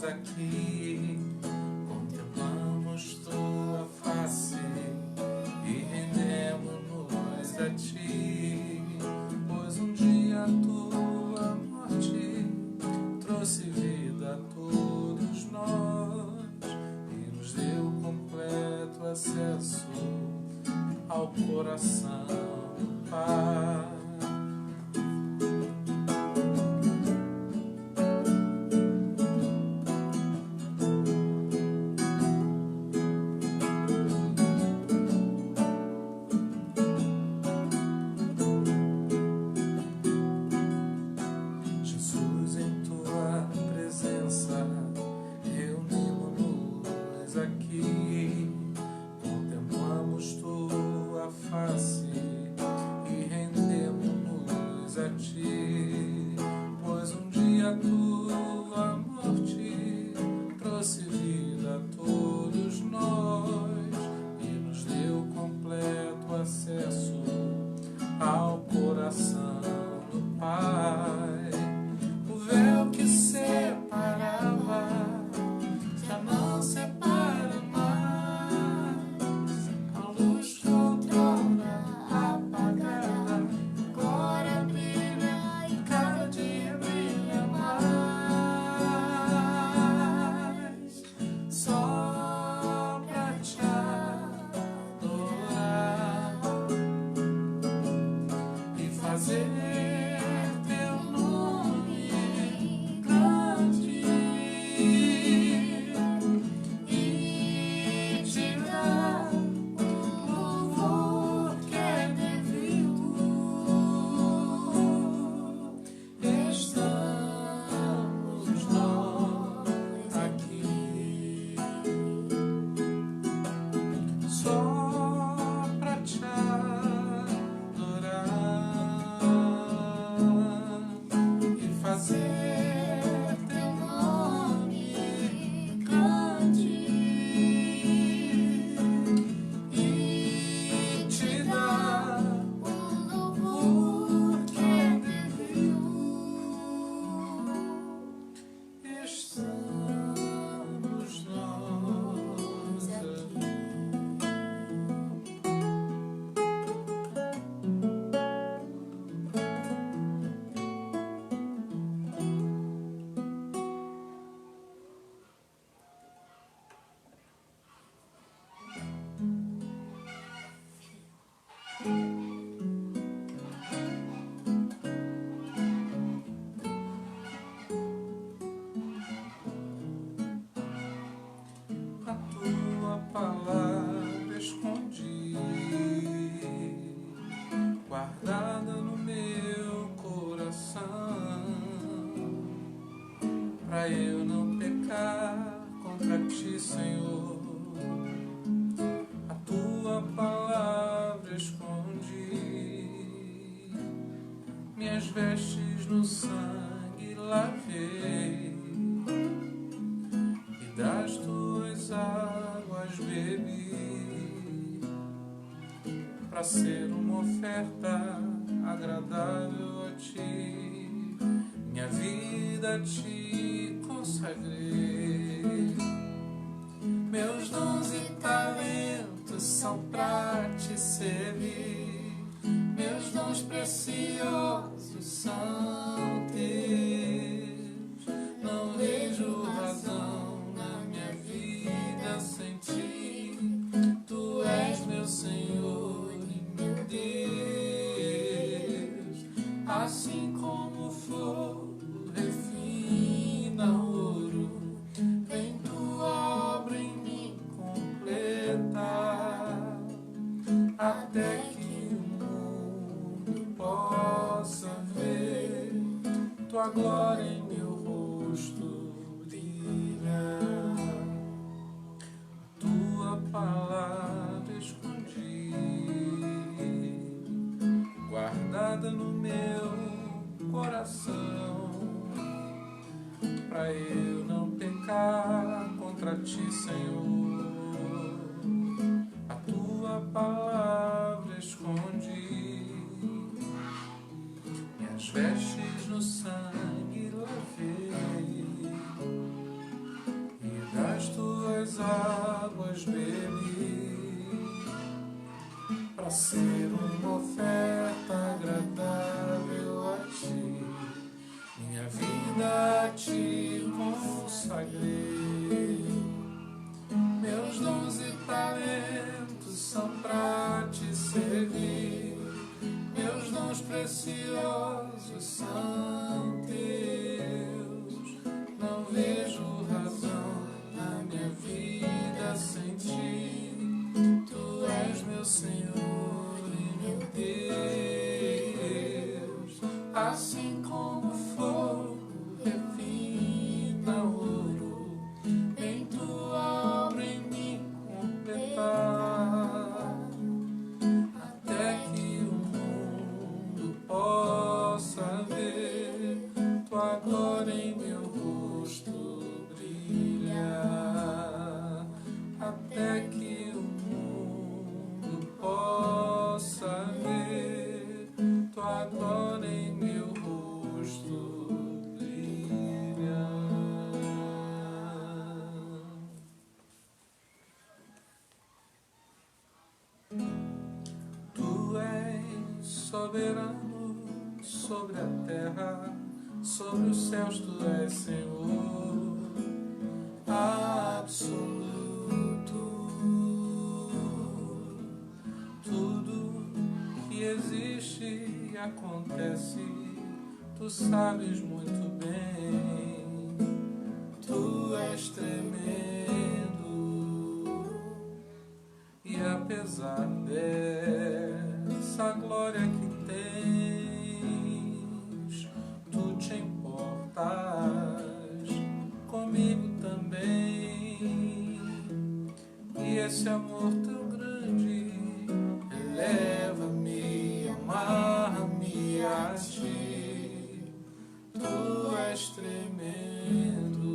aqui, contemplamos tua face e rendemos-nos a ti, pois um dia a tua morte trouxe vida a todos nós e nos deu completo acesso ao coração do Pai. Aqui contemplamos tua face e rendemos-nos a ti, pois um dia a tua morte trouxe vida a todos nós e nos deu completo acesso ao coração do Pai. O véu que separava já não separa. Fazer teu nome grande e te dar o louvor que é devido. Estamos nós aqui só pra te fazer teu nome grande e te dar o louvor que é devido. Estamos nós aqui. A tua palavra escondi, guardada no meu coração, pra eu não pecar contra ti, Senhor. A tua palavra escondi, minhas vestes no sangue lavei e das tuas águas bebi, pra ser uma oferta agradável a ti, minha vida a ti consagrei. Meus dons e talentos são pra te servir, meus dons preciosos são teus. Não vejo razão na minha vida sem ti, tu és meu Senhor e meu Deus. Assim como o fogo refina ouro, vem tua obra em mim completar, até que o mundo possa ver tua glória em meu rosto brilhar. Tua palavra escondi, guardada no meu coração, pra eu não pecar contra ti, Senhor. A tua palavra escondi, minhas vestes no sangue lavei tuas águas bebi, para ser uma oferta agradável a ti, minha vida a ti consagrei. Meus dons e talentos são para te servir, meus dons preciosos são teus. Não vejo razão na minha vida sem ti, tu és meu Senhor e meu Deus. Assim como fogo refina ouro, vem tua obra em mim completar, até que o mundo possa ver tua glória em meu rosto brilhar, até que o mundo possa ver tua glória em meu rosto brilhar. Tu és soberano sobre a terra, sobre os céus, tu és Senhor absoluto. Tudo que existe e acontece, tu sabes muito bem. Tu és tremendo, e apesar dessa glória que tens, tu te importas comigo também. E esse amor tão grande eleva-me, amarra-me a ti. Tu és tremendo,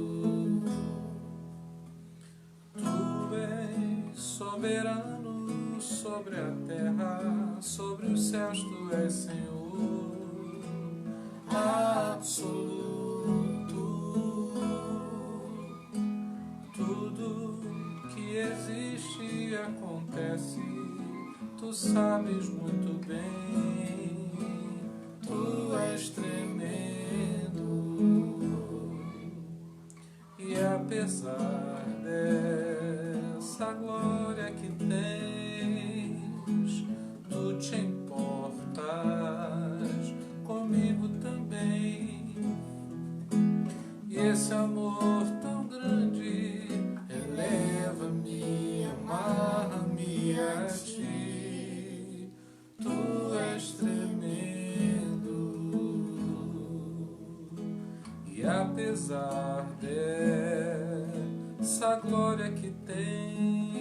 tu és soberano sobre a terra, sobre os céus, tu és Senhor absoluto. Tudo que existe e acontece, tu sabes muito bem. Tu és tremendo, e apesar dessa glória que tens, tu te importas comigo também. E esse amor tão grande eleva-me, amarra-me a ti. Tu és tremendo, e apesar dessa glória que tens,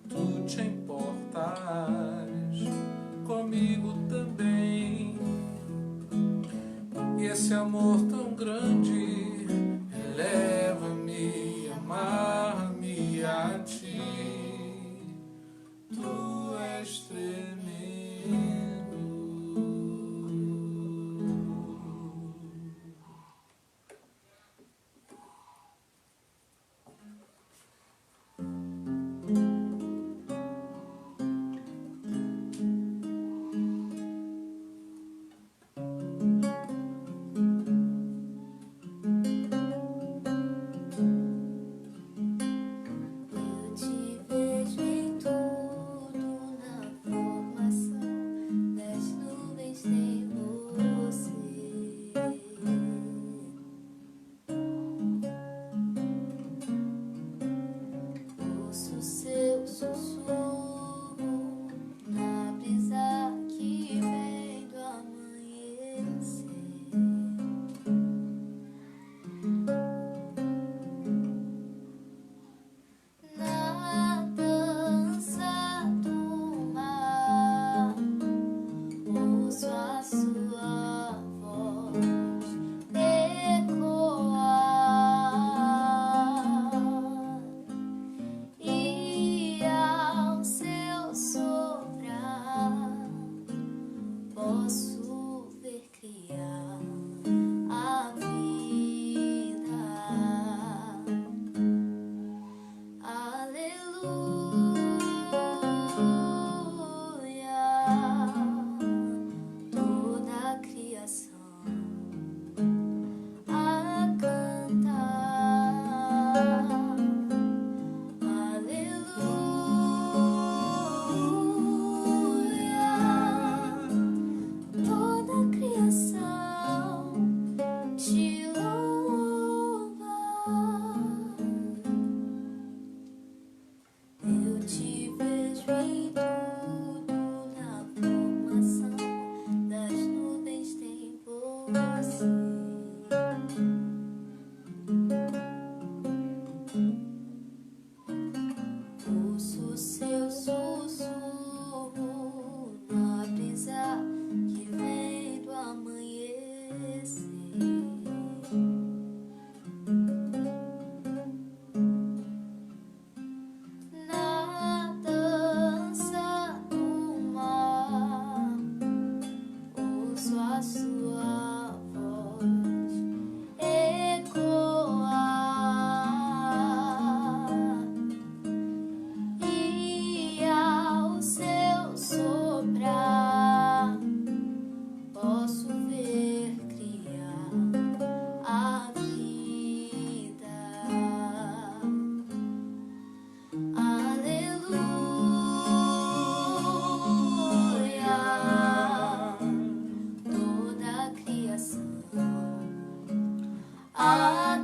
tu te importas comigo também. E esse amor tão grande eleva-me, amarra-me a ti. Tu és tremendo.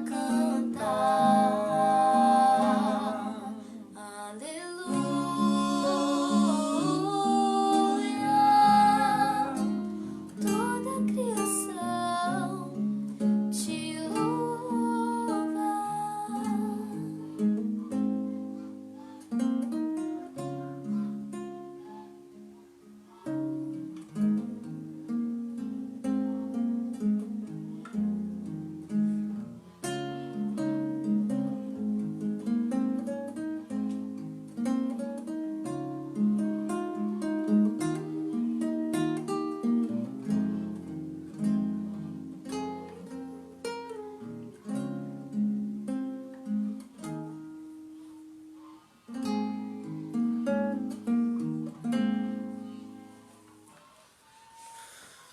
cantar. Aleluia, toda a criação te louva.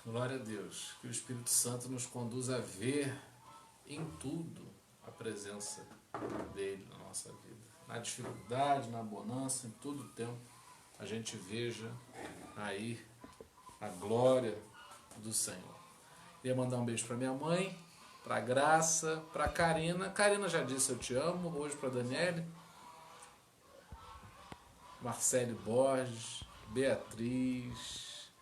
Glória a Deus, que o Espírito Santo nos conduza a ver em tudo a presença dele na nossa vida. Na dificuldade, na bonança, em todo o tempo, a gente veja aí a glória do Senhor. Queria mandar um beijo para minha mãe, para Graça, para Karina. Karina já disse eu te amo, hoje para Daniele, Marcele Borges, Beatriz,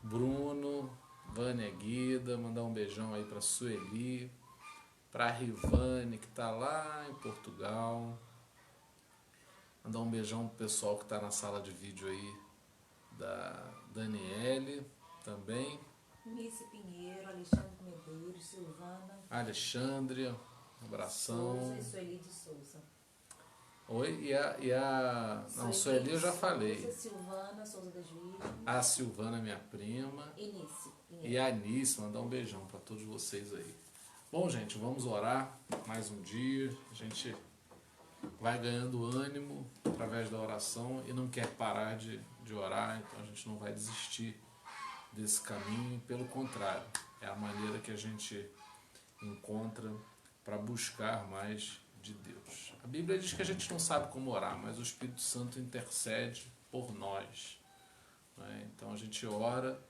Bruno, Vânia Guida, mandar um beijão aí para Sueli, para Rivane, que está lá em Portugal. Mandar um beijão pro pessoal que está na sala de vídeo aí, da Daniele também. Nice Pinheiro, Alexandre Medeiros, Silvana, Alexandre, um abração. Souza e Sueli de Souza. Oi, não, Sueli eu já falei. Souza, Silvana, Souza das Virgens. A Silvana, minha prima. E Nice Pinheiro. E a Anice, mandar um beijão para todos vocês aí. Bom, gente, vamos orar mais um dia. A gente vai ganhando ânimo através da oração e não quer parar de orar, então a gente não vai desistir desse caminho. Pelo contrário, é a maneira que a gente encontra para buscar mais de Deus. A Bíblia diz que a gente não sabe como orar, mas o Espírito Santo intercede por nós, né? Então a gente ora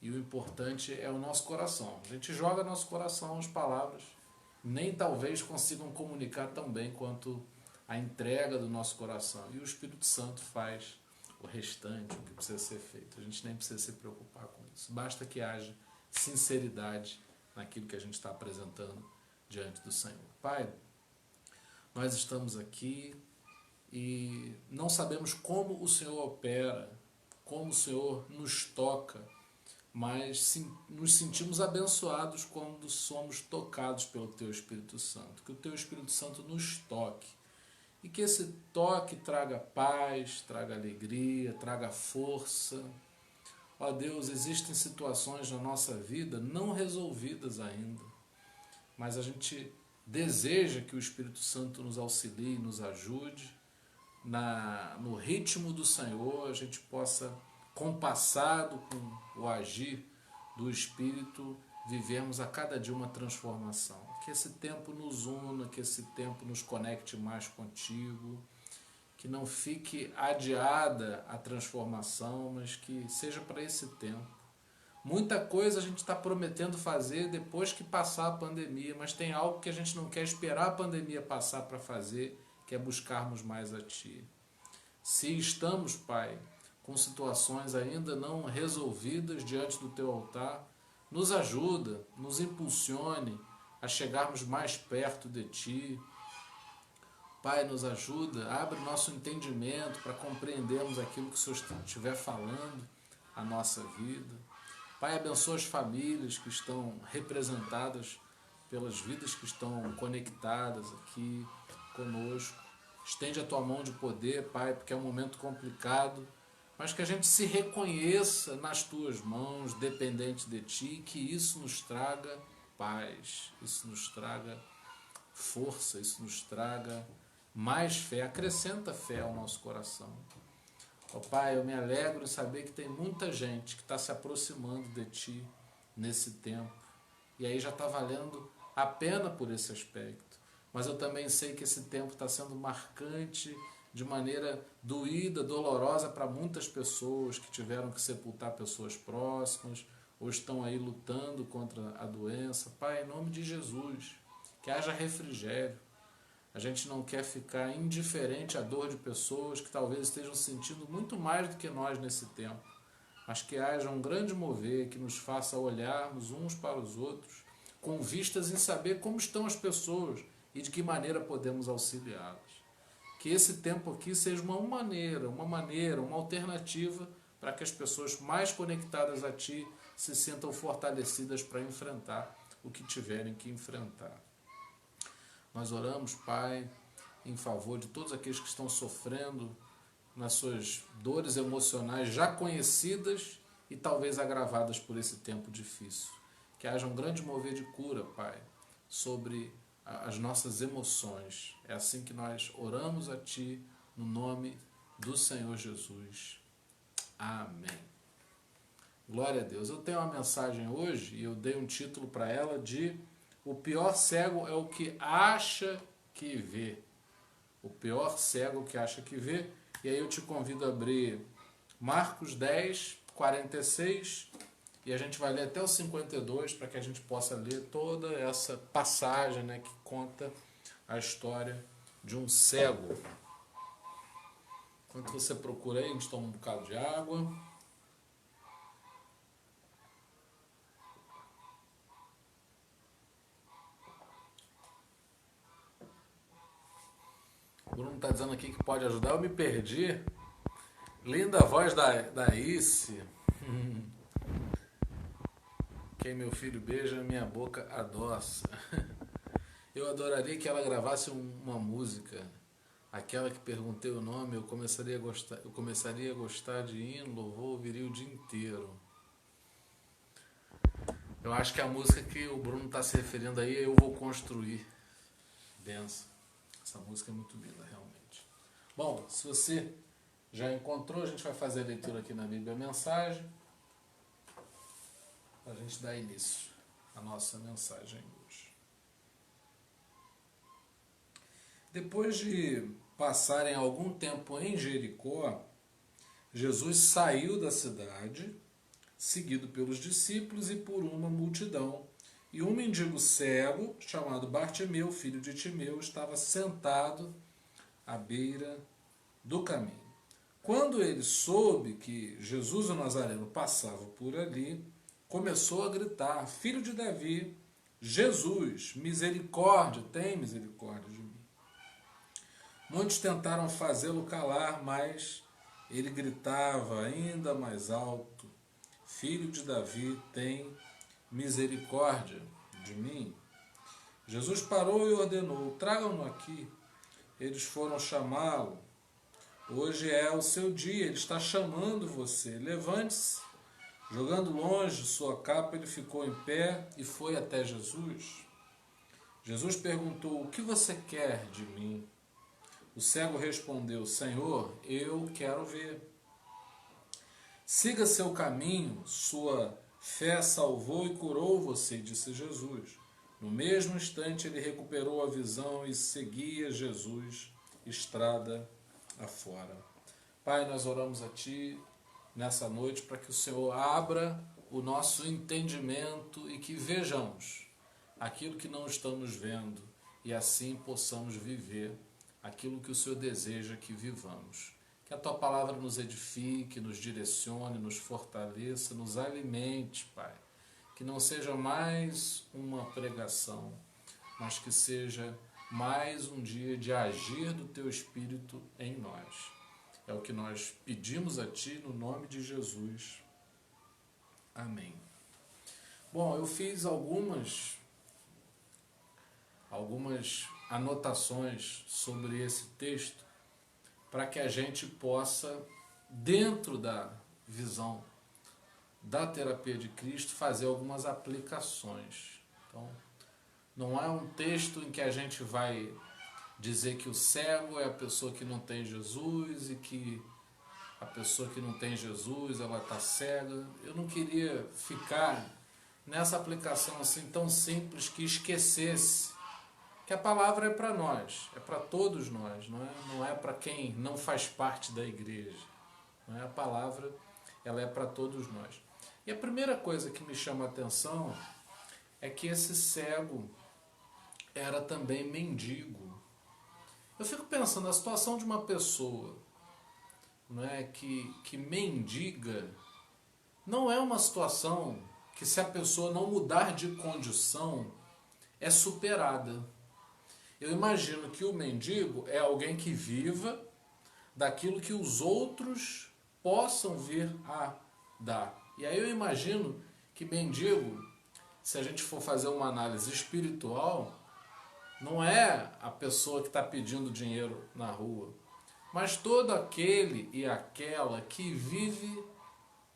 e o importante é o nosso coração. A gente joga no nosso coração as palavras, nem talvez consigam comunicar tão bem quanto a entrega do nosso coração. E o Espírito Santo faz o restante, o que precisa ser feito. A gente nem precisa se preocupar com isso. Basta que haja sinceridade naquilo que a gente está apresentando diante do Senhor. Pai, nós estamos aqui e não sabemos como o Senhor opera, como o Senhor nos toca, mas nos sentimos abençoados quando somos tocados pelo Teu Espírito Santo. Que o Teu Espírito Santo nos toque e que esse toque traga paz, traga alegria, traga força. Ó Deus, existem situações na nossa vida não resolvidas ainda, mas a gente deseja que o Espírito Santo nos auxilie, nos ajude, no ritmo do Senhor, a gente possa, compassado com o agir do Espírito, vivermos a cada dia uma transformação. Que esse tempo nos una, que esse tempo nos conecte mais contigo, que não fique adiada a transformação, mas que seja para esse tempo. Muita coisa a gente está prometendo fazer depois que passar a pandemia, mas tem algo que a gente não quer esperar a pandemia passar para fazer, que é buscarmos mais a Ti. Se estamos, Pai, com situações ainda não resolvidas diante do Teu altar, nos ajuda, nos impulsione a chegarmos mais perto de Ti. Pai, nos ajuda, abre o nosso entendimento para compreendermos aquilo que o Senhor estiver falando a nossa vida. Pai, abençoa as famílias que estão representadas pelas vidas que estão conectadas aqui conosco. Estende a Tua mão de poder, Pai, porque é um momento complicado, mas que a gente se reconheça nas Tuas mãos, dependente de Ti, e que isso nos traga paz, isso nos traga força, isso nos traga mais fé, acrescenta fé ao nosso coração. Ó Pai, eu me alegro em saber que tem muita gente que está se aproximando de Ti nesse tempo. E aí já está valendo a pena por esse aspecto. Mas eu também sei que esse tempo está sendo marcante de maneira doída, dolorosa para muitas pessoas que tiveram que sepultar pessoas próximas ou estão aí lutando contra a doença. Pai, em nome de Jesus, que que haja refrigério. A gente não quer ficar indiferente à dor de pessoas que talvez estejam sentindo muito mais do que nós nesse tempo, mas que haja um grande mover que nos faça olharmos uns para os outros com vistas em saber como estão as pessoas e de que maneira podemos auxiliá-las. Que esse tempo aqui seja uma maneira, uma alternativa para que as pessoas mais conectadas a Ti se sintam fortalecidas para enfrentar o que tiverem que enfrentar. Nós oramos, Pai, em favor de todos aqueles que estão sofrendo nas suas dores emocionais já conhecidas e talvez agravadas por esse tempo difícil. Que haja um grande mover de cura, Pai, sobre as nossas emoções. É assim que nós oramos a Ti, no nome do Senhor Jesus. Amém. Glória a Deus. Eu tenho uma mensagem hoje e eu dei um título para ela de O pior cego é o que acha que vê. O pior cego que acha que vê. E aí eu te convido a abrir Marcos 10, 46, e a gente vai ler até o 52 para que a gente possa ler toda essa passagem, né, que conta a história de um cego. Enquanto você procura aí, a gente toma um bocado de água. O Bruno está dizendo aqui que pode ajudar. Eu me perdi. Linda voz da Ice. Quem meu filho beija, minha boca adoça. Eu adoraria que ela gravasse uma música. Aquela que perguntei o nome, eu começaria a gostar de hino, louvor, ouviria o dia inteiro. Eu acho que a música que o Bruno está se referindo aí, eu vou construir. Benção. Essa música é muito linda, realmente. Bom, se você já encontrou, a gente vai fazer a leitura aqui na Bíblia Mensagem, para a gente dar início à nossa mensagem hoje. Depois de passarem algum tempo em Jericó, Jesus saiu da cidade, seguido pelos discípulos e por uma multidão. E um mendigo cego, chamado Bartimeu, filho de Timeu, estava sentado à beira do caminho. Quando ele soube que Jesus o Nazareno passava por ali, começou a gritar: Filho de Davi, Jesus, misericórdia, tem misericórdia de mim. Muitos tentaram fazê-lo calar, mas ele gritava ainda mais alto: Filho de Davi, tem misericórdia de mim. Jesus parou e ordenou: tragam-no aqui. Eles foram chamá-lo. Hoje é o seu dia, ele está chamando você. Levante-se. Jogando longe sua capa, ele ficou em pé e foi até Jesus. Jesus perguntou: o que você quer de mim? O cego respondeu: Senhor, eu quero ver. Siga seu caminho, sua fé salvou e curou você, disse Jesus. No mesmo instante ele recuperou a visão e seguia Jesus estrada afora. Pai, nós oramos a Ti nessa noite para que o Senhor abra o nosso entendimento e que vejamos aquilo que não estamos vendo e assim possamos viver aquilo que o Senhor deseja que vivamos. Que a Tua palavra nos edifique, nos direcione, nos fortaleça, nos alimente, Pai. Que não seja mais uma pregação, mas que seja mais um dia de agir do Teu Espírito em nós. É o que nós pedimos a Ti no nome de Jesus. Amém. Bom, eu fiz algumas anotações sobre esse texto para que a gente possa, dentro da visão da terapia de Cristo, fazer algumas aplicações. Então, não é um texto em que a gente vai dizer que o cego é a pessoa que não tem Jesus e que a pessoa que não tem Jesus, ela está cega. Eu não queria ficar nessa aplicação assim tão simples que esquecesse que a palavra é para nós, é para todos nós, não é para quem não faz parte da igreja. Não é? A palavra, ela é para todos nós. E a primeira coisa que me chama a atenção é que esse cego, era também mendigo. Eu fico pensando na situação de uma pessoa, não é, que mendiga, não é uma situação que, se a pessoa não mudar de condição, é superada. Eu imagino que o mendigo é alguém que viva daquilo que os outros possam vir a dar. E aí eu imagino que mendigo, se a gente for fazer uma análise espiritual, não é a pessoa que está pedindo dinheiro na rua, mas todo aquele e aquela que vive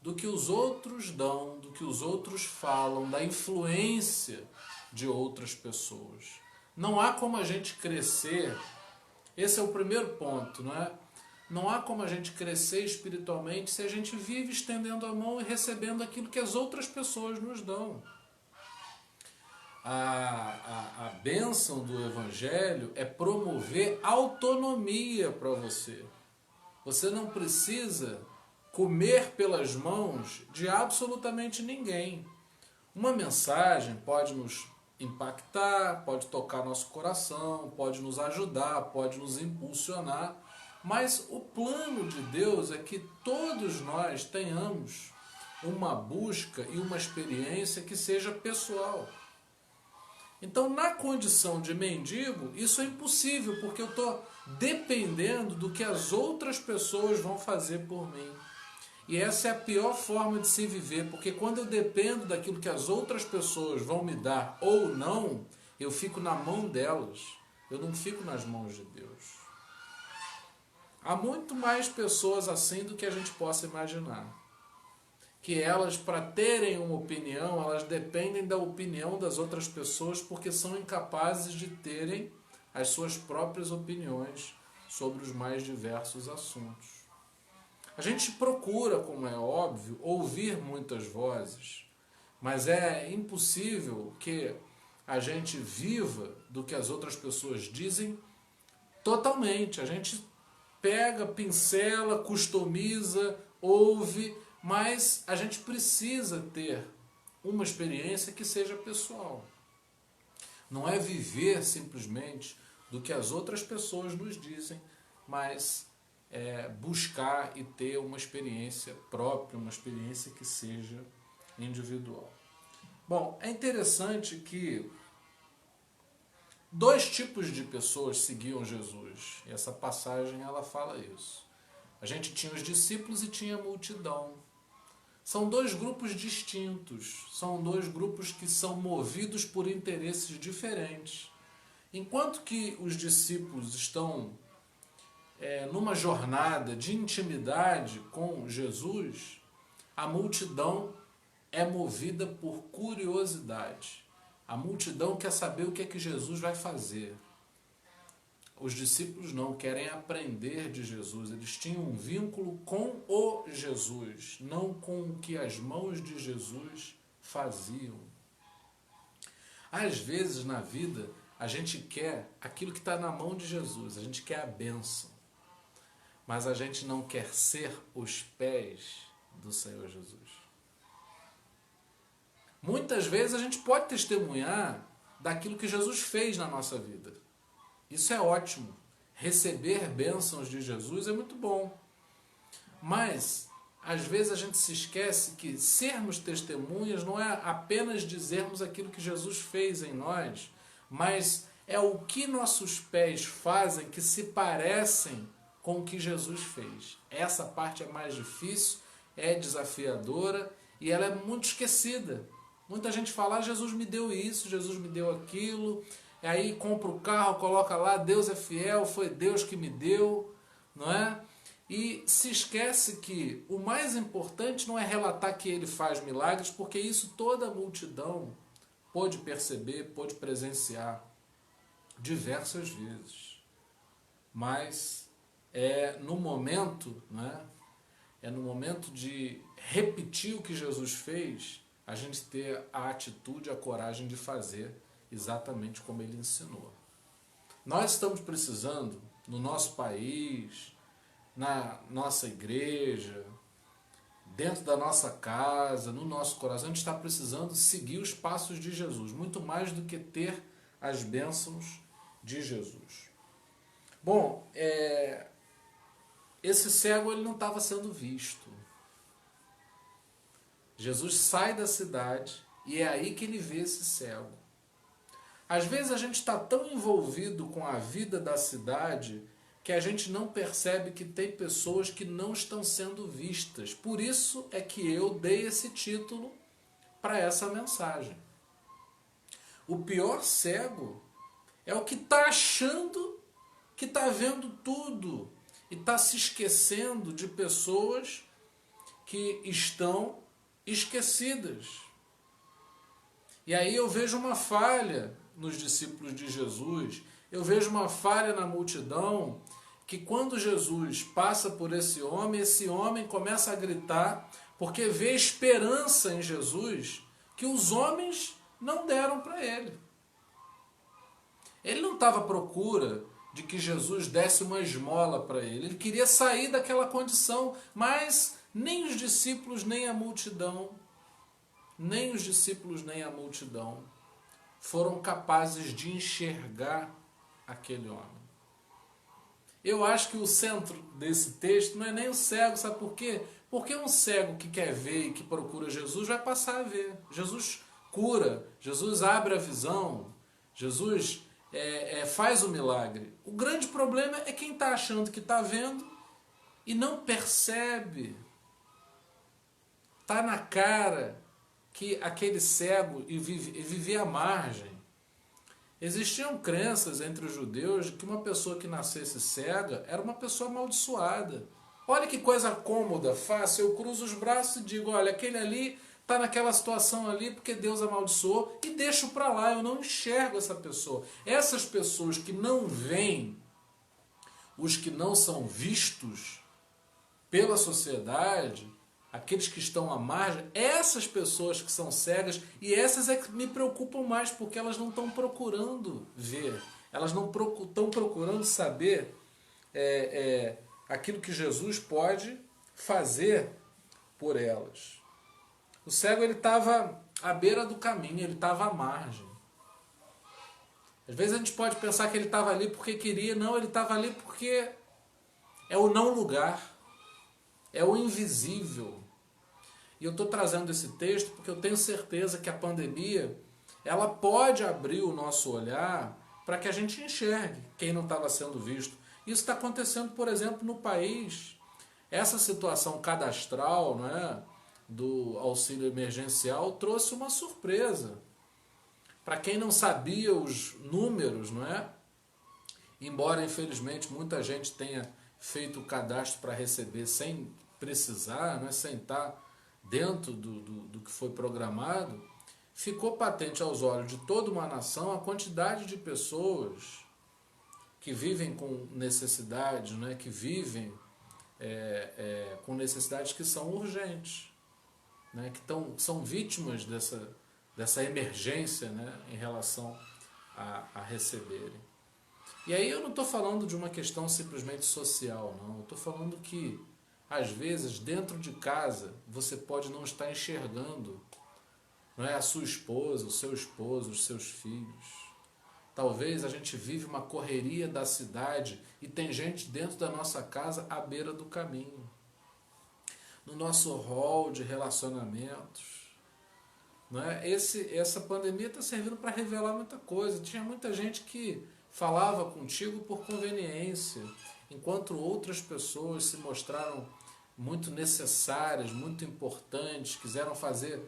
do que os outros dão, do que os outros falam, da influência de outras pessoas. Não há como a gente crescer, esse é o primeiro ponto, não é? Não há como a gente crescer espiritualmente se a gente vive estendendo a mão e recebendo aquilo que as outras pessoas nos dão. A bênção do Evangelho é promover autonomia para você. Você não precisa comer pelas mãos de absolutamente ninguém. Uma mensagem pode nos impactar, pode tocar nosso coração, pode nos ajudar, pode nos impulsionar, mas o plano de Deus é que todos nós tenhamos uma busca e uma experiência que seja pessoal. Então, na condição de mendigo, isso é impossível, porque eu estou dependendo do que as outras pessoas vão fazer por mim. E essa é a pior forma de se viver, porque quando eu dependo daquilo que as outras pessoas vão me dar ou não, eu fico na mão delas, eu não fico nas mãos de Deus. Há muito mais pessoas assim do que a gente possa imaginar. Que elas, para terem uma opinião, elas dependem da opinião das outras pessoas porque são incapazes de terem as suas próprias opiniões sobre os mais diversos assuntos. A gente procura, como é óbvio, ouvir muitas vozes, mas é impossível que a gente viva do que as outras pessoas dizem totalmente. A gente pega, pincela, customiza, ouve, mas a gente precisa ter uma experiência que seja pessoal. Não é viver simplesmente do que as outras pessoas nos dizem, mas buscar e ter uma experiência própria, uma experiência que seja individual. Bom, é interessante que dois tipos de pessoas seguiam Jesus. E essa passagem ela fala isso. A gente tinha os discípulos e tinha a multidão. São dois grupos distintos, são dois grupos que são movidos por interesses diferentes. Enquanto que os discípulos estão numa jornada de intimidade com Jesus, a multidão é movida por curiosidade. A multidão quer saber o que é que Jesus vai fazer. Os discípulos não querem aprender de Jesus, eles tinham um vínculo com o Jesus, não com o que as mãos de Jesus faziam. Às vezes na vida a gente quer aquilo que está na mão de Jesus, a gente quer a bênção, mas a gente não quer ser os pés do Senhor Jesus. Muitas vezes a gente pode testemunhar daquilo que Jesus fez na nossa vida. Isso é ótimo. Receber bênçãos de Jesus é muito bom. Mas, às vezes a gente se esquece que sermos testemunhas não é apenas dizermos aquilo que Jesus fez em nós, mas é o que nossos pés fazem que se parecem com o que Jesus fez. Essa parte é mais difícil, é desafiadora e ela é muito esquecida. Muita gente fala, Jesus me deu isso, Jesus me deu aquilo, e aí compra o carro, coloca lá, Deus é fiel, foi Deus que me deu, não é? E se esquece que o mais importante não é relatar que ele faz milagres, porque isso toda a multidão pôde perceber, pôde presenciar diversas vezes. Mas é no momento, né? É no momento de repetir o que Jesus fez, a gente ter a atitude, a coragem de fazer exatamente como ele ensinou. Nós estamos precisando, no nosso país, na nossa igreja, dentro da nossa casa, no nosso coração, a gente está precisando seguir os passos de Jesus, muito mais do que ter as bênçãos de Jesus. Bom, esse cego ele não estava sendo visto. Jesus sai da cidade e é aí que ele vê esse cego. Às vezes a gente está tão envolvido com a vida da cidade que a gente não percebe que tem pessoas que não estão sendo vistas. Por isso é que eu dei esse título para essa mensagem. O pior cego é o que está achando que está vendo tudo e está se esquecendo de pessoas que estão esquecidas. E aí eu vejo uma falha nos discípulos de Jesus, eu vejo uma falha na multidão, que quando Jesus passa por esse homem começa a gritar, porque vê esperança em Jesus que os homens não deram para ele. Ele não estava à procura de que Jesus desse uma esmola para ele, ele queria sair daquela condição, mas nem os discípulos, nem a multidão, foram capazes de enxergar aquele homem. Eu acho que o centro desse texto não é nem o cego, sabe por quê? Porque um cego que quer ver e que procura Jesus vai passar a ver. Jesus cura, Jesus abre a visão, Jesus faz o milagre. O grande problema é quem está achando que está vendo e não percebe. Está na cara que aquele cego vivia à margem. Existiam crenças entre os judeus de que uma pessoa que nascesse cega era uma pessoa amaldiçoada. Olha que coisa cômoda, fácil, eu cruzo os braços e digo, olha, aquele ali está naquela situação ali porque Deus amaldiçoou e deixo para lá, eu não enxergo essa pessoa. Essas pessoas que não veem, os que não são vistos pela sociedade, aqueles que estão à margem, essas pessoas que são cegas, e essas é que me preocupam mais, porque elas não estão procurando ver, elas não estão procurando saber aquilo que Jesus pode fazer por elas. O cego ele estava à beira do caminho, ele estava à margem. Às vezes a gente pode pensar que ele estava ali porque queria, não, ele estava ali porque é o não lugar, é o invisível. E eu estou trazendo esse texto porque eu tenho certeza que a pandemia ela pode abrir o nosso olhar para que a gente enxergue quem não estava sendo visto. Isso está acontecendo, por exemplo, no país. Essa situação cadastral, não é, do auxílio emergencial trouxe uma surpresa. Para quem não sabia os números, não é? Embora, infelizmente, muita gente tenha feito o cadastro para receber sem precisar, não é? Sem estar dentro do que foi programado, ficou patente aos olhos de toda uma nação a quantidade de pessoas que vivem com necessidades, né, que vivem com necessidades que são urgentes, né, que são vítimas dessa emergência, né, em relação a receberem. E aí eu não estou falando de uma questão simplesmente social, não. Eu estou falando que às vezes, dentro de casa, você pode não estar enxergando, não é, a sua esposa, o seu esposo, os seus filhos. Talvez a gente vive uma correria da cidade e tem gente dentro da nossa casa à beira do caminho. No nosso hall de relacionamentos. Não é? Essa pandemia está servindo para revelar muita coisa. Tinha muita gente que falava contigo por conveniência, enquanto outras pessoas se mostraram muito necessárias, muito importantes, quiseram fazer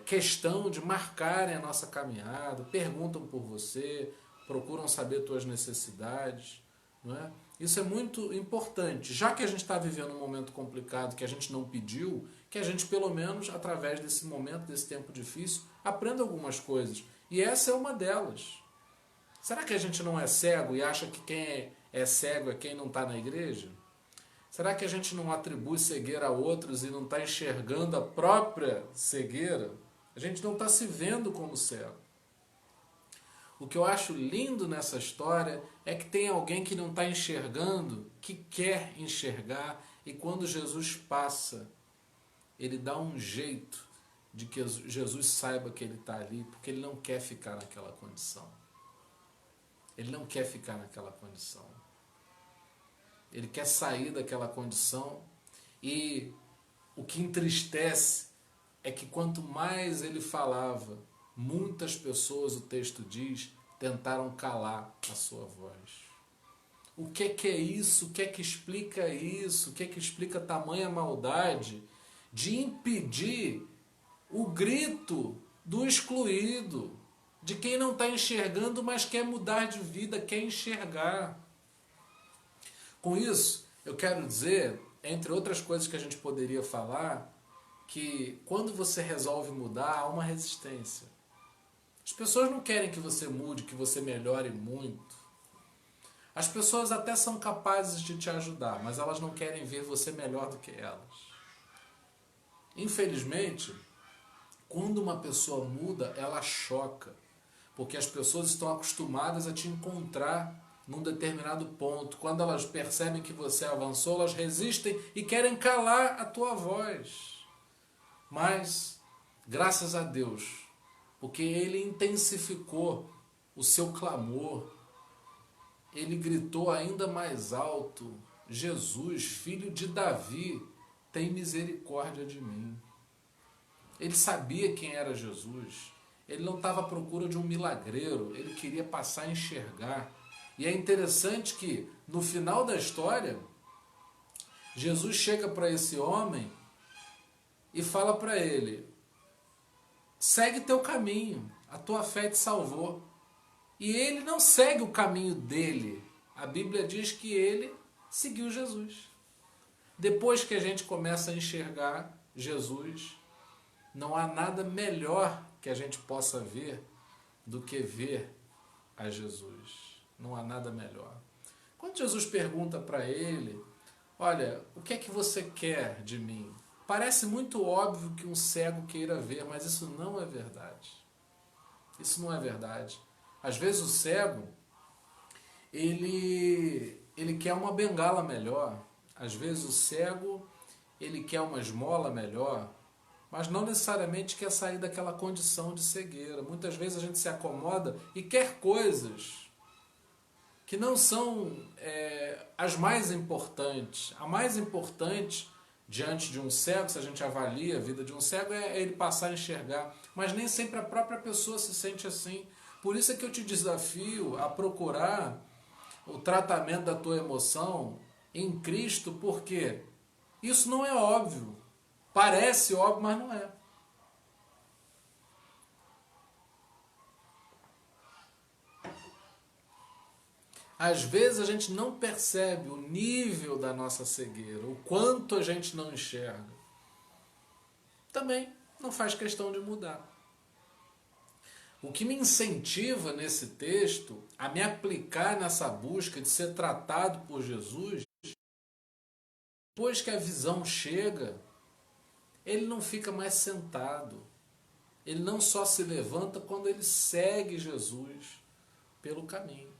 questão de marcarem a nossa caminhada, perguntam por você, procuram saber tuas necessidades. Não é? Isso é muito importante. Já que a gente está vivendo um momento complicado que a gente não pediu, que a gente pelo menos, através desse momento, desse tempo difícil, aprenda algumas coisas. E essa é uma delas. Será que a gente não é cego e acha que quem é cego é quem não está na igreja? Será que a gente não atribui cegueira a outros e não está enxergando a própria cegueira? A gente não está se vendo como cego. O que eu acho lindo nessa história é que tem alguém que não está enxergando, que quer enxergar, e quando Jesus passa, ele dá um jeito de que Jesus saiba que ele está ali, porque ele não quer ficar naquela condição. Ele não quer ficar naquela condição. Ele quer sair daquela condição, e o que entristece é que quanto mais ele falava, muitas pessoas, o texto diz, tentaram calar a sua voz. O que é isso? O que é que explica isso? O que é que explica tamanha maldade de impedir o grito do excluído, de quem não está enxergando, mas quer mudar de vida, quer enxergar? Com isso, eu quero dizer, entre outras coisas que a gente poderia falar, que quando você resolve mudar, há uma resistência. As pessoas não querem que você mude, que você melhore muito. As pessoas até são capazes de te ajudar, mas elas não querem ver você melhor do que elas. Infelizmente, quando uma pessoa muda, ela choca, porque as pessoas estão acostumadas a te encontrar num determinado ponto. Quando elas percebem que você avançou, elas resistem e querem calar a tua voz. Mas, graças a Deus, porque Ele intensificou o seu clamor, Ele gritou ainda mais alto: Jesus, filho de Davi, tem misericórdia de mim. Ele sabia quem era Jesus. Ele não estava à procura de um milagreiro, ele queria passar a enxergar. E é interessante que, no final da história, Jesus chega para esse homem e fala para ele: segue teu caminho, a tua fé te salvou. E ele não segue o caminho dele. A Bíblia diz que ele seguiu Jesus. Depois que a gente começa a enxergar Jesus, não há nada melhor que a gente possa ver do que ver a Jesus. Não há nada melhor. Quando Jesus pergunta para ele: olha, o que é que você quer de mim? Parece muito óbvio que um cego queira ver, mas isso não é verdade. Isso não é verdade. Às vezes o cego, ele quer uma bengala melhor. Às vezes o cego, ele quer uma esmola melhor, mas não necessariamente quer sair daquela condição de cegueira. Muitas vezes a gente se acomoda e quer coisas que não são as mais importantes. A mais importante diante de um cego, se a gente avalia a vida de um cego, é ele passar a enxergar. Mas nem sempre a própria pessoa se sente assim. Por isso é que eu te desafio a procurar o tratamento da tua emoção em Cristo, porque isso não é óbvio. Parece óbvio, mas não é. Às vezes a gente não percebe o nível da nossa cegueira, o quanto a gente não enxerga. Também não faz questão de mudar. O que me incentiva nesse texto a me aplicar nessa busca de ser tratado por Jesus, depois que a visão chega, ele não fica mais sentado. Ele não só se levanta quando ele segue Jesus pelo caminho.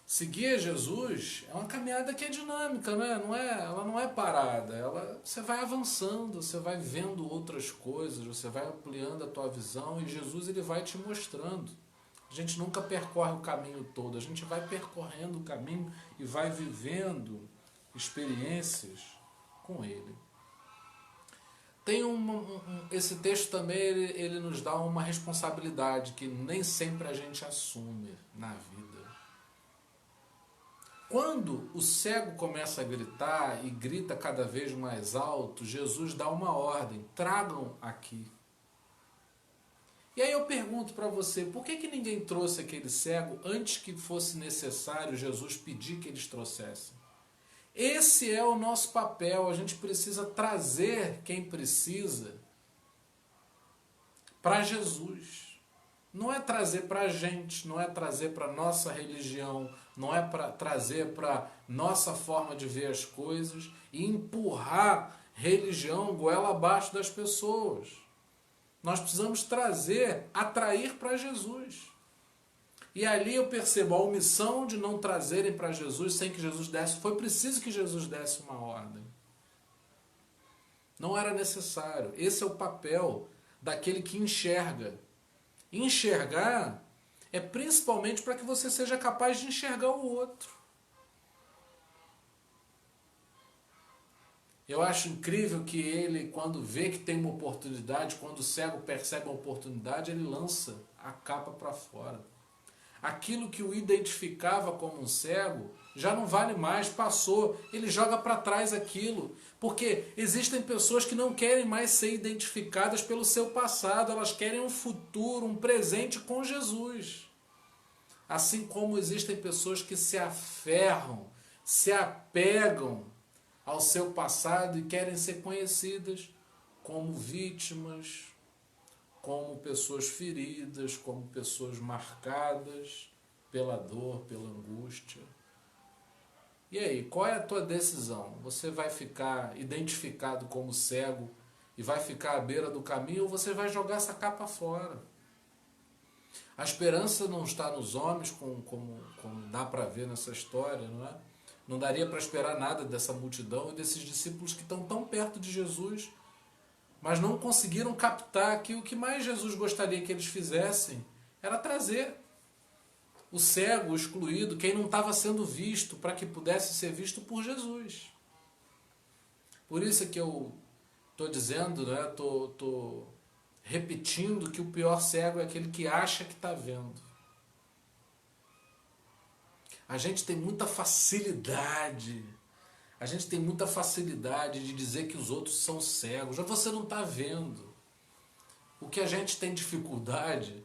Seguir Jesus é uma caminhada que é dinâmica, né? Ela não é parada. Você vai avançando, você vai vendo outras coisas, você vai ampliando a tua visão e Jesus ele vai te mostrando. A gente nunca percorre o caminho todo, a gente vai percorrendo o caminho e vai vivendo experiências com Ele. Tem esse texto também, ele nos dá uma responsabilidade que nem sempre a gente assume na vida. Quando o cego começa a gritar e grita cada vez mais alto, Jesus dá uma ordem: tragam aqui. E aí eu pergunto para você, por que ninguém trouxe aquele cego antes que fosse necessário Jesus pedir que eles trouxessem? Esse é o nosso papel, a gente precisa trazer quem precisa para Jesus. Não é trazer para a gente, não é trazer para a nossa religião, não é para trazer para nossa forma de ver as coisas e empurrar religião goela abaixo das pessoas. Nós precisamos atrair para Jesus. E ali eu percebo a omissão de não trazerem para Jesus sem que Jesus desse. Foi preciso que Jesus desse uma ordem. Não era necessário. Esse é o papel daquele que enxerga. Enxergar é principalmente para que você seja capaz de enxergar o outro. Eu acho incrível que ele, quando vê que tem uma oportunidade, quando o cego percebe a oportunidade, ele lança a capa para fora. Aquilo que o identificava como um cego já não vale mais, passou. Ele joga para trás aquilo. Porque existem pessoas que não querem mais ser identificadas pelo seu passado, elas querem um futuro, um presente com Jesus. Assim como existem pessoas que se aferram, se apegam ao seu passado e querem ser conhecidas como vítimas, como pessoas feridas, como pessoas marcadas pela dor, pela angústia. E aí, qual é a tua decisão? Você vai ficar identificado como cego e vai ficar à beira do caminho, ou você vai jogar essa capa fora? A esperança não está nos homens, como dá para ver nessa história, não é? Não daria para esperar nada dessa multidão e desses discípulos que estão tão perto de Jesus, mas não conseguiram captar que o que mais Jesus gostaria que eles fizessem era trazer o cego, o excluído, quem não estava sendo visto, para que pudesse ser visto por Jesus. Por isso é que eu estou dizendo, né, estou repetindo que o pior cego é aquele que acha que está vendo. A gente tem muita facilidade de dizer que os outros são cegos. Já você não está vendo. O que a gente tem dificuldade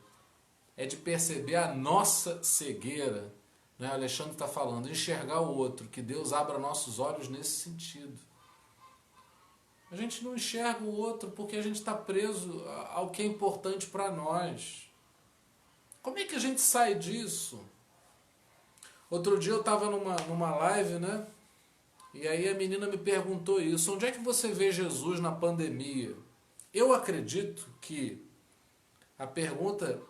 é de perceber a nossa cegueira. Né? Alexandre está falando, enxergar o outro, que Deus abra nossos olhos nesse sentido. A gente não enxerga o outro porque a gente está preso ao que é importante para nós. Como é que a gente sai disso? Outro dia eu estava numa live, né? E aí a menina me perguntou isso. Onde é que você vê Jesus na pandemia? Eu acredito que a pergunta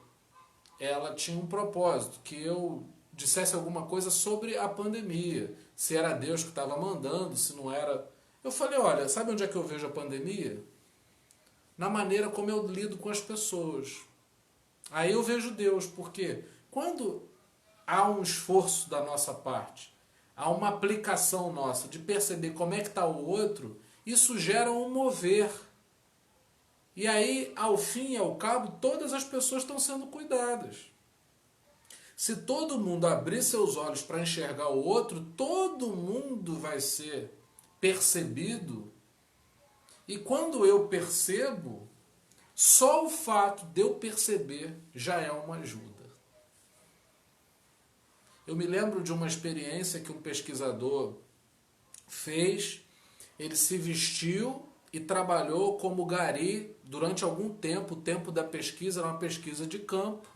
ela tinha um propósito, que eu dissesse alguma coisa sobre a pandemia. Se era Deus que estava mandando, se não era... Eu falei, olha, sabe onde é que eu vejo a pandemia? Na maneira como eu lido com as pessoas. Aí eu vejo Deus, porque quando há um esforço da nossa parte, há uma aplicação nossa de perceber como é que está o outro, isso gera um mover. E aí, ao fim e ao cabo, todas as pessoas estão sendo cuidadas. Se todo mundo abrir seus olhos para enxergar o outro, todo mundo vai ser percebido. E quando eu percebo, só o fato de eu perceber já é uma ajuda. Eu me lembro de uma experiência que um pesquisador fez. Ele se vestiu e trabalhou como gari durante algum tempo. O tempo da pesquisa era uma pesquisa de campo.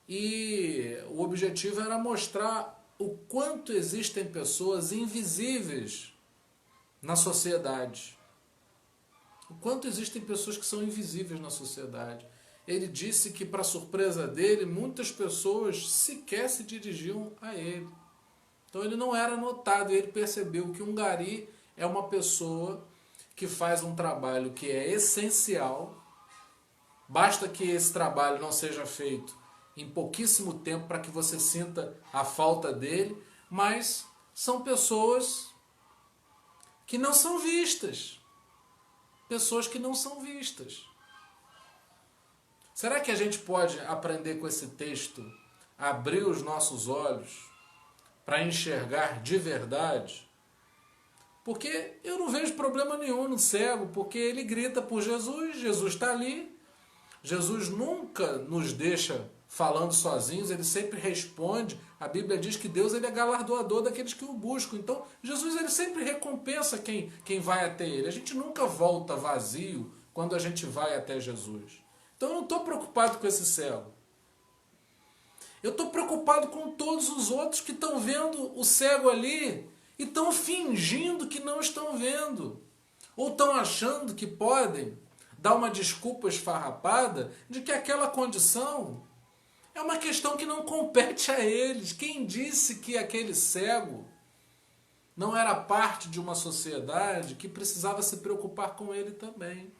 E o objetivo era mostrar o quanto existem pessoas invisíveis na sociedade. O quanto existem pessoas que são invisíveis na sociedade. Ele disse que, para surpresa dele, muitas pessoas sequer se dirigiam a ele. Então ele não era notado, e ele percebeu que um gari é uma pessoa que faz um trabalho que é essencial. Basta que esse trabalho não seja feito em pouquíssimo tempo para que você sinta a falta dele, mas são pessoas que não são vistas. Pessoas que não são vistas. Será que a gente pode aprender com esse texto, abrir os nossos olhos para enxergar de verdade? Porque eu não vejo problema nenhum no cego, porque ele grita por Jesus, Jesus está ali. Jesus nunca nos deixa falando sozinhos, ele sempre responde. A Bíblia diz que Deus ele é galardoador daqueles que o buscam. Então, Jesus ele sempre recompensa quem vai até ele. A gente nunca volta vazio quando a gente vai até Jesus. Então eu não estou preocupado com esse cego. Eu estou preocupado com todos os outros que estão vendo o cego ali e estão fingindo que não estão vendo. Ou estão achando que podem dar uma desculpa esfarrapada de que aquela condição é uma questão que não compete a eles. Quem disse que aquele cego não era parte de uma sociedade que precisava se preocupar com ele também.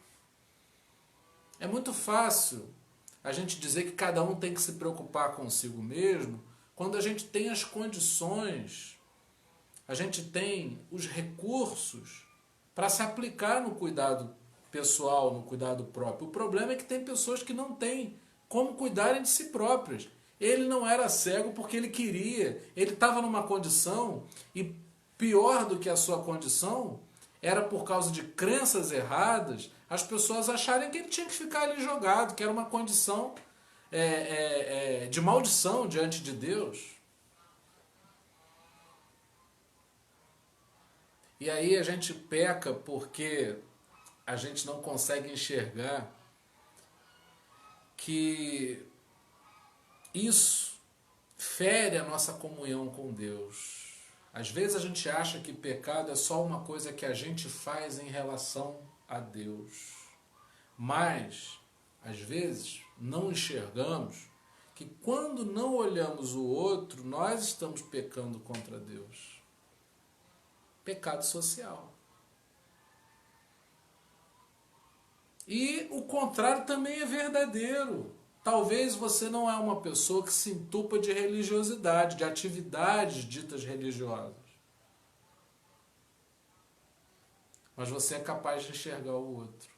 É muito fácil a gente dizer que cada um tem que se preocupar consigo mesmo, quando a gente tem as condições, a gente tem os recursos para se aplicar no cuidado pessoal, no cuidado próprio. O problema é que tem pessoas que não têm como cuidarem de si próprias. Ele não era cego porque ele queria, ele estava numa condição, e pior do que a sua condição, era por causa de crenças erradas, as pessoas acharem que ele tinha que ficar ali jogado, que era uma condição de maldição diante de Deus. E aí a gente peca porque a gente não consegue enxergar que isso fere a nossa comunhão com Deus. Às vezes a gente acha que pecado é só uma coisa que a gente faz em relação a Deus. Mas, às vezes, não enxergamos que quando não olhamos o outro, nós estamos pecando contra Deus. Pecado social. E o contrário também é verdadeiro. Talvez você não é uma pessoa que se entupa de religiosidade, de atividades ditas religiosas. Mas você é capaz de enxergar o outro.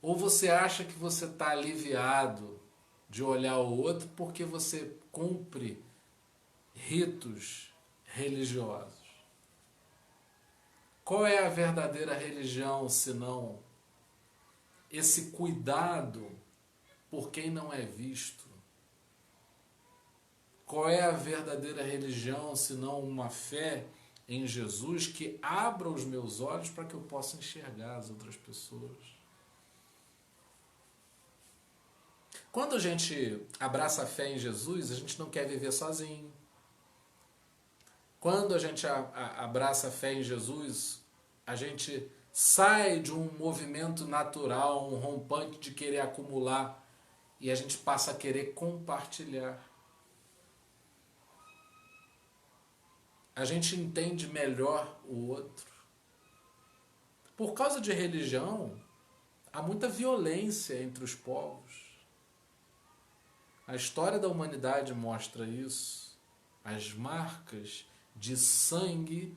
Ou você acha que você está aliviado de olhar o outro porque você cumpre ritos religiosos. Qual é a verdadeira religião, senão esse cuidado por quem não é visto? Qual é a verdadeira religião, senão uma fé em Jesus que abra os meus olhos para que eu possa enxergar as outras pessoas? Quando a gente abraça a fé em Jesus, a gente não quer viver sozinho. Quando a gente abraça a fé em Jesus, a gente sai de um movimento natural, um rompante de querer acumular, e a gente passa a querer compartilhar. A gente entende melhor o outro. Por causa de religião, há muita violência entre os povos. A história da humanidade mostra isso. As marcas de sangue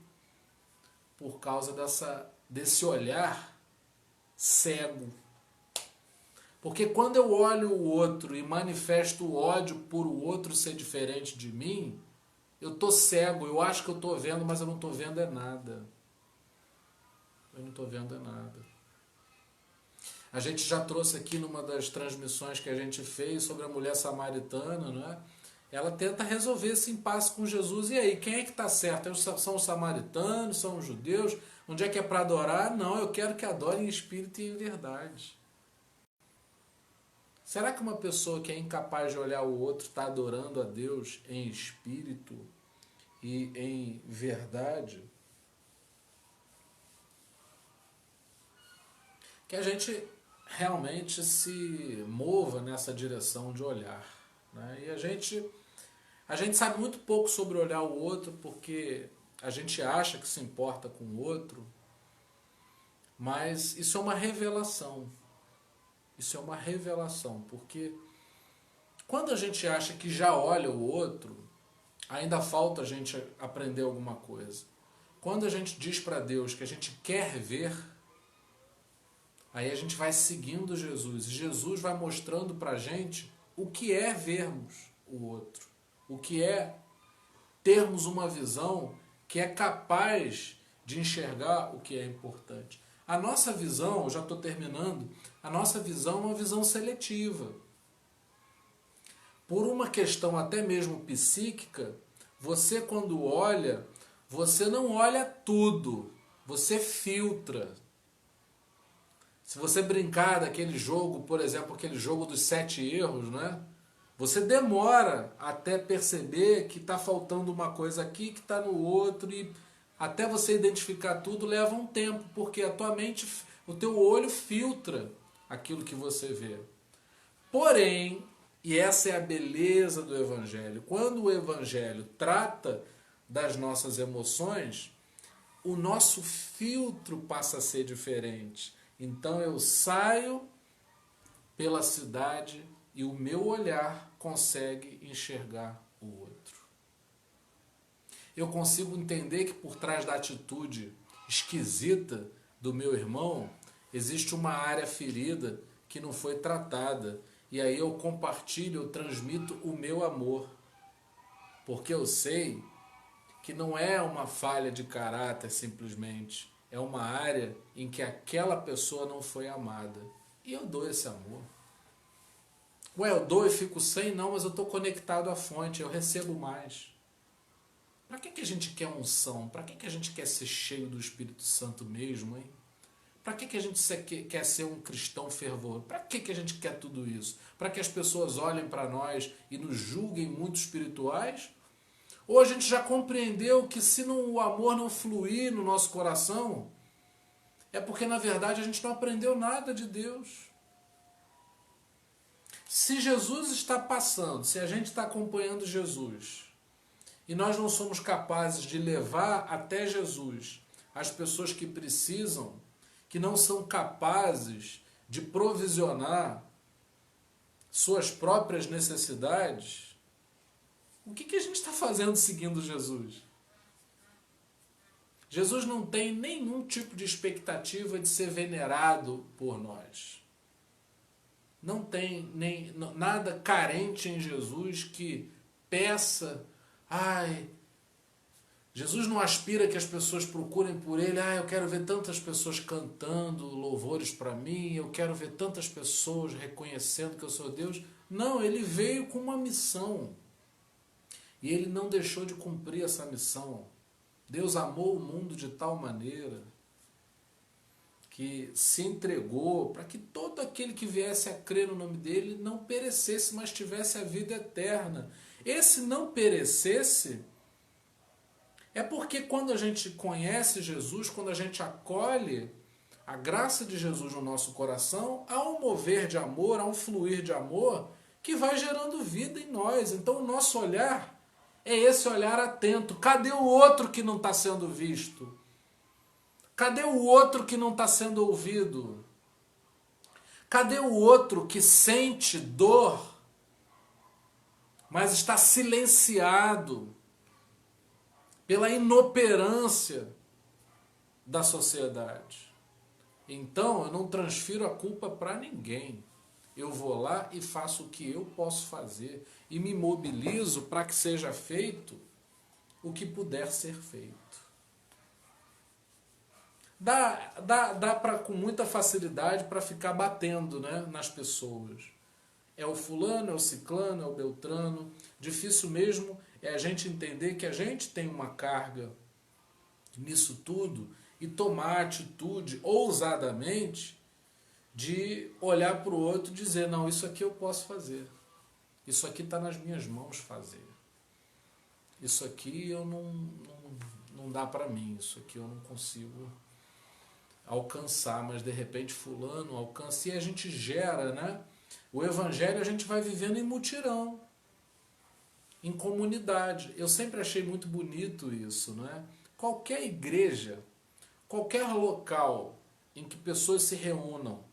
por causa desse olhar cego. Porque quando eu olho o outro e manifesto ódio por o outro ser diferente de mim, eu estou cego, eu acho que eu estou vendo, mas eu não estou vendo é nada. Eu não estou vendo é nada. A gente já trouxe aqui numa das transmissões que a gente fez sobre a mulher samaritana, não é? Ela tenta resolver esse impasse com Jesus. E aí, quem é que está certo? São os samaritanos? São os judeus? Onde é que é para adorar? Não, eu quero que adorem em espírito e em verdade. Será que uma pessoa que é incapaz de olhar o outro está adorando a Deus em espírito e em verdade? Que a gente realmente se mova nessa direção de olhar. Né? E a gente sabe muito pouco sobre olhar o outro porque a gente acha que se importa com o outro, mas isso é uma revelação. Isso é uma revelação, porque quando a gente acha que já olha o outro, ainda falta a gente aprender alguma coisa. Quando a gente diz para Deus que a gente quer ver, aí a gente vai seguindo Jesus. E Jesus vai mostrando para a gente o que é vermos o outro. O que é termos uma visão que é capaz de enxergar o que é importante. A nossa visão, eu já estou terminando, a nossa visão é uma visão seletiva. Por uma questão até mesmo psíquica, você quando olha, você não olha tudo, você filtra. Se você brincar daquele jogo, por exemplo, aquele jogo dos 7 erros, né? Você demora até perceber que está faltando uma coisa aqui, que está no outro, e até você identificar tudo leva um tempo, porque a tua mente, o teu olho filtra aquilo que você vê. Porém, e essa é a beleza do Evangelho, quando o Evangelho trata das nossas emoções, o nosso filtro passa a ser diferente. Então eu saio pela cidade e o meu olhar consegue enxergar o outro. Eu consigo entender que por trás da atitude esquisita do meu irmão existe uma área ferida que não foi tratada. E aí eu compartilho, eu transmito o meu amor. Porque eu sei que não é uma falha de caráter simplesmente. É uma área em que aquela pessoa não foi amada. E eu dou esse amor. Ué, eu dou e fico sem? Não, mas eu estou conectado à fonte, eu recebo mais. Para que a gente quer unção? Para que a gente quer ser cheio do Espírito Santo mesmo, hein? Para que a gente quer ser um cristão fervoroso? Para que a gente quer tudo isso? Para que as pessoas olhem para nós e nos julguem muito espirituais? Ou a gente já compreendeu que se o amor não fluir no nosso coração, é porque na verdade a gente não aprendeu nada de Deus. Se Jesus está passando, se a gente está acompanhando Jesus, e nós não somos capazes de levar até Jesus as pessoas que precisam, que não são capazes de provisionar suas próprias necessidades, o que a gente está fazendo seguindo Jesus? Jesus não tem nenhum tipo de expectativa de ser venerado por nós. Não tem nada carente em Jesus que peça, Jesus não aspira que as pessoas procurem por ele, eu quero ver tantas pessoas cantando louvores para mim, eu quero ver tantas pessoas reconhecendo que eu sou Deus. Não, ele veio com uma missão. E ele não deixou de cumprir essa missão. Deus amou o mundo de tal maneira que se entregou para que todo aquele que viesse a crer no nome dele não perecesse, mas tivesse a vida eterna. Esse não perecesse é porque quando a gente conhece Jesus, quando a gente acolhe a graça de Jesus no nosso coração, há um mover de amor, há um fluir de amor que vai gerando vida em nós. Então o nosso olhar é esse olhar atento. Cadê o outro que não está sendo visto? Cadê o outro que não está sendo ouvido? Cadê o outro que sente dor, mas está silenciado pela inoperância da sociedade? Então eu não transfiro a culpa para ninguém. Eu vou lá e faço o que eu posso fazer e me mobilizo para que seja feito o que puder ser feito. Dá pra, com muita facilidade para ficar batendo, né, nas pessoas. É o fulano, é o ciclano, é o beltrano. Difícil mesmo é a gente entender que a gente tem uma carga nisso tudo e tomar atitude ousadamente de olhar para o outro e dizer, não, isso aqui eu posso fazer. Isso aqui está nas minhas mãos fazer. Isso aqui eu não dá para mim, isso aqui eu não consigo alcançar, mas de repente fulano alcança. E a gente gera, né? O evangelho a gente vai vivendo em mutirão, em comunidade. Eu sempre achei muito bonito isso, né? Qualquer igreja, qualquer local em que pessoas se reúnam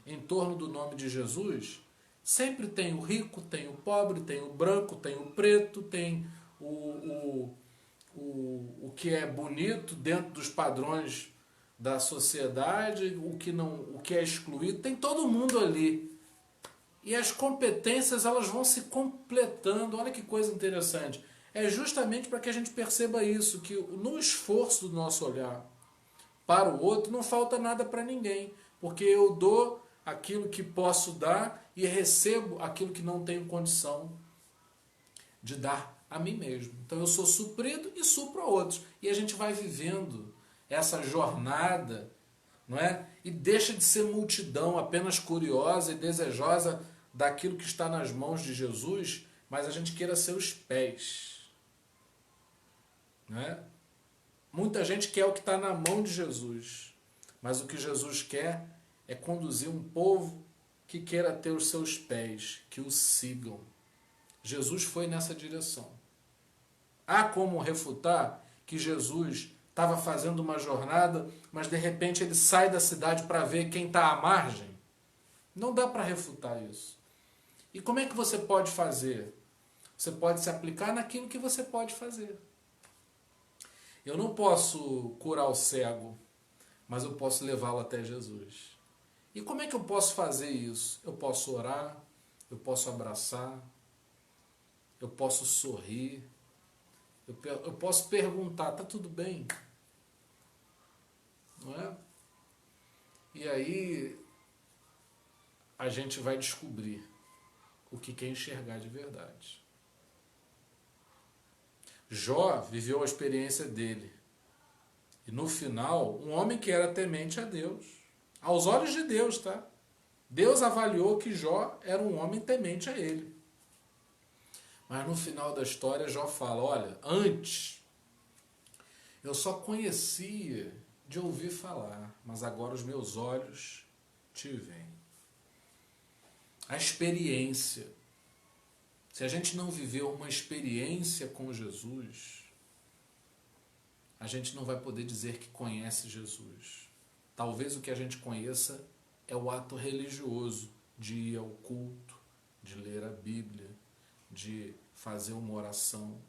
em torno do nome de Jesus, sempre tem o rico, tem o pobre, tem o branco, tem o preto, tem o que é bonito dentro dos padrões da sociedade, o que é excluído, tem todo mundo ali. E as competências elas vão se completando. Olha que coisa interessante. É justamente para que a gente perceba isso, que no esforço do nosso olhar para o outro não falta nada para ninguém, porque eu dou aquilo que posso dar e recebo aquilo que não tenho condição de dar a mim mesmo. Então eu sou suprido e supro a outros. E a gente vai vivendo essa jornada, não é? E deixa de ser multidão apenas curiosa e desejosa daquilo que está nas mãos de Jesus, mas a gente queira ser os pés. Não é? Muita gente quer o que está na mão de Jesus, mas o que Jesus quer é conduzir um povo que queira ter os seus pés, que o sigam. Jesus foi nessa direção. Há como refutar que Jesus estava fazendo uma jornada, mas de repente ele sai da cidade para ver quem está à margem? Não dá para refutar isso. E como é que você pode fazer? Você pode se aplicar naquilo que você pode fazer. Eu não posso curar o cego, mas eu posso levá-lo até Jesus. E como é que eu posso fazer isso? Eu posso orar, eu posso abraçar, eu posso sorrir, eu posso perguntar, tá tudo bem? Não é? E aí a gente vai descobrir o que quer enxergar de verdade. Jó viveu a experiência dele. E no final, um homem que era temente a Deus. Aos olhos de Deus, tá? Deus avaliou que Jó era um homem temente a ele. Mas no final da história, Jó fala, olha, antes eu só conhecia de ouvir falar, mas agora os meus olhos te veem. A experiência. Se a gente não viveu uma experiência com Jesus, a gente não vai poder dizer que conhece Jesus. Talvez o que a gente conheça é o ato religioso de ir ao culto, de ler a Bíblia, de fazer uma oração.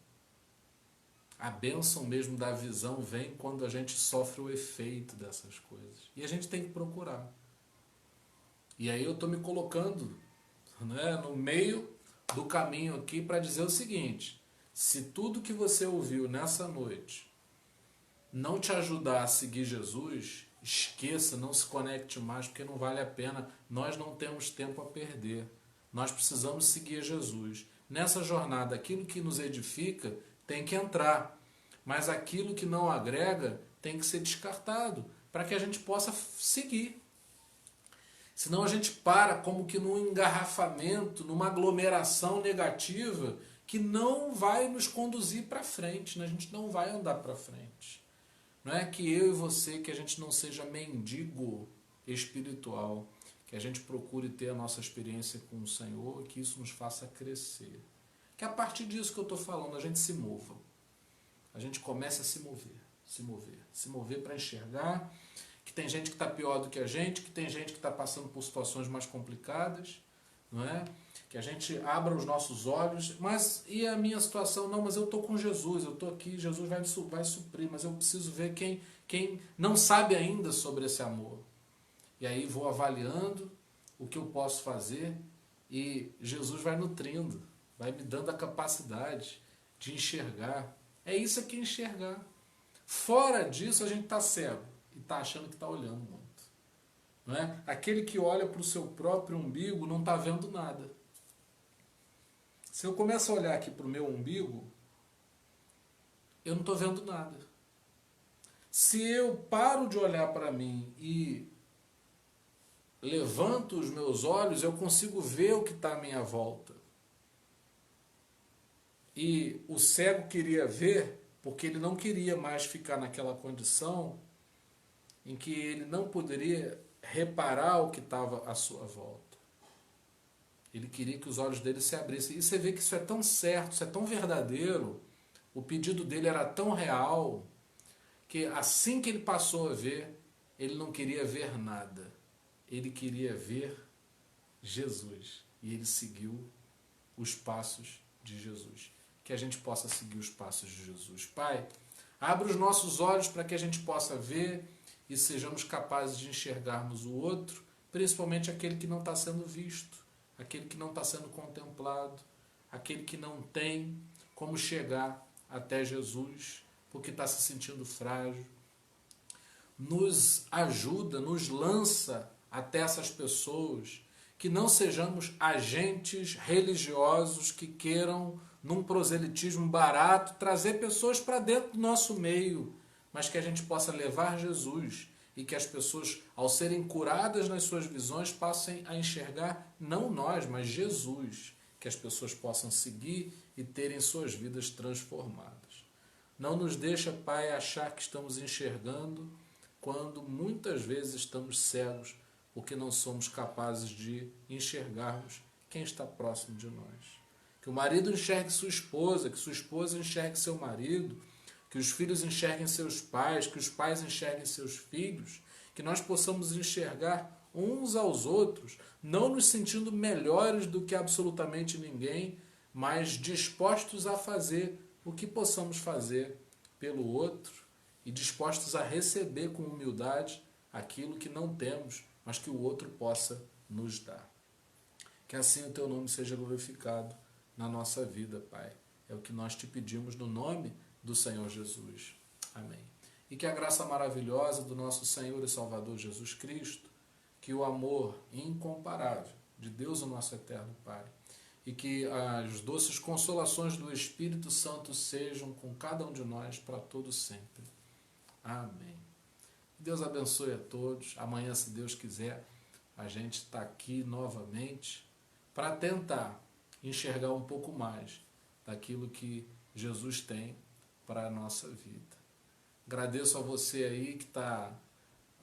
A bênção mesmo da visão vem quando a gente sofre o efeito dessas coisas. E a gente tem que procurar. E aí eu estou me colocando, né, no meio do caminho aqui para dizer o seguinte: se tudo que você ouviu nessa noite não te ajudar a seguir Jesus, esqueça, não se conecte mais, porque não vale a pena. Nós não temos tempo a perder. Nós precisamos seguir Jesus. Nessa jornada, aquilo que nos edifica tem que entrar, mas aquilo que não agrega tem que ser descartado, para que a gente possa seguir. Senão a gente para como que num engarrafamento, numa aglomeração negativa que não vai nos conduzir para frente, né? A gente não vai andar para frente. Não é que eu e você, que a gente não seja mendigo espiritual, que a gente procure ter a nossa experiência com o Senhor e que isso nos faça crescer. Que a partir disso que eu estou falando, a gente se mova. A gente começa a se mover para enxergar que tem gente que está pior do que a gente, que tem gente que está passando por situações mais complicadas, não é? Que a gente abra os nossos olhos, mas e a minha situação? Não, mas eu estou com Jesus, eu estou aqui, Jesus vai suprir, mas eu preciso ver quem não sabe ainda sobre esse amor. E aí vou avaliando o que eu posso fazer e Jesus vai nutrindo, vai me dando a capacidade de enxergar. É isso aqui, enxergar. Fora disso, a gente está cego e está achando que está olhando muito. Não é? Aquele que olha para o seu próprio umbigo não está vendo nada. Se eu começo a olhar aqui para o meu umbigo, eu não estou vendo nada. Se eu paro de olhar para mim e levanto os meus olhos, eu consigo ver o que está à minha volta. E o cego queria ver, porque ele não queria mais ficar naquela condição em que ele não poderia reparar o que estava à sua volta. Ele queria que os olhos dele se abrissem. E você vê que isso é tão certo, isso é tão verdadeiro, o pedido dele era tão real, que assim que ele passou a ver, ele não queria ver nada. Ele queria ver Jesus. E ele seguiu os passos de Jesus. Que a gente possa seguir os passos de Jesus. Pai, abra os nossos olhos para que a gente possa ver e sejamos capazes de enxergarmos o outro, principalmente aquele que não está sendo visto, aquele que não está sendo contemplado, aquele que não tem como chegar até Jesus, porque está se sentindo frágil. Nos ajuda, nos lança até essas pessoas, que não sejamos agentes religiosos que queiram, num proselitismo barato, trazer pessoas para dentro do nosso meio, mas que a gente possa levar Jesus e que as pessoas, ao serem curadas nas suas visões, passem a enxergar não nós, mas Jesus, que as pessoas possam seguir e terem suas vidas transformadas. Não nos deixa, Pai, achar que estamos enxergando quando muitas vezes estamos cegos, porque não somos capazes de enxergarmos quem está próximo de nós. Que o marido enxergue sua esposa, que sua esposa enxergue seu marido, que os filhos enxerguem seus pais, que os pais enxerguem seus filhos, que nós possamos enxergar uns aos outros, não nos sentindo melhores do que absolutamente ninguém, mas dispostos a fazer o que possamos fazer pelo outro e dispostos a receber com humildade aquilo que não temos, mas que o outro possa nos dar. Que assim o teu nome seja glorificado na nossa vida, Pai. É o que nós te pedimos no nome do Senhor Jesus. Amém. E que a graça maravilhosa do nosso Senhor e Salvador Jesus Cristo, que o amor incomparável de Deus, o nosso eterno Pai, e que as doces consolações do Espírito Santo sejam com cada um de nós para todo sempre. Amém. Deus abençoe a todos. Amanhã, se Deus quiser, a gente está aqui novamente para tentar enxergar um pouco mais daquilo que Jesus tem para a nossa vida. Agradeço a você aí que está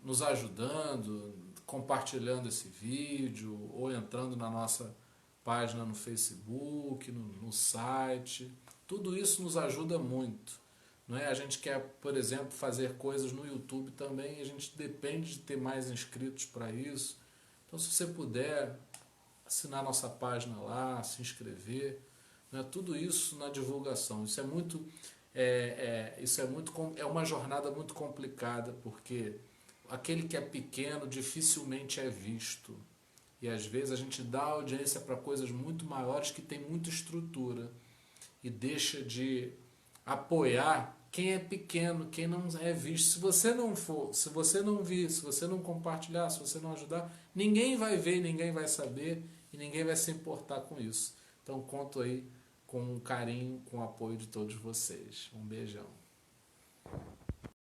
nos ajudando, compartilhando esse vídeo ou entrando na nossa página no Facebook, no site. Tudo isso nos ajuda muito. Não é? A gente quer, por exemplo, fazer coisas no YouTube também, a gente depende de ter mais inscritos para isso. Então, se você puder assinar nossa página lá, se inscrever, né? Tudo isso na divulgação. Isso é uma jornada muito complicada, porque aquele que é pequeno dificilmente é visto. E às vezes a gente dá audiência para coisas muito maiores que têm muita estrutura e deixa de apoiar quem é pequeno, quem não é visto. Se você não for, se você não vir, se você não compartilhar, se você não ajudar, ninguém vai ver, ninguém vai saber e ninguém vai se importar com isso. Então conto aí com o carinho, com o apoio de todos vocês. Um beijão.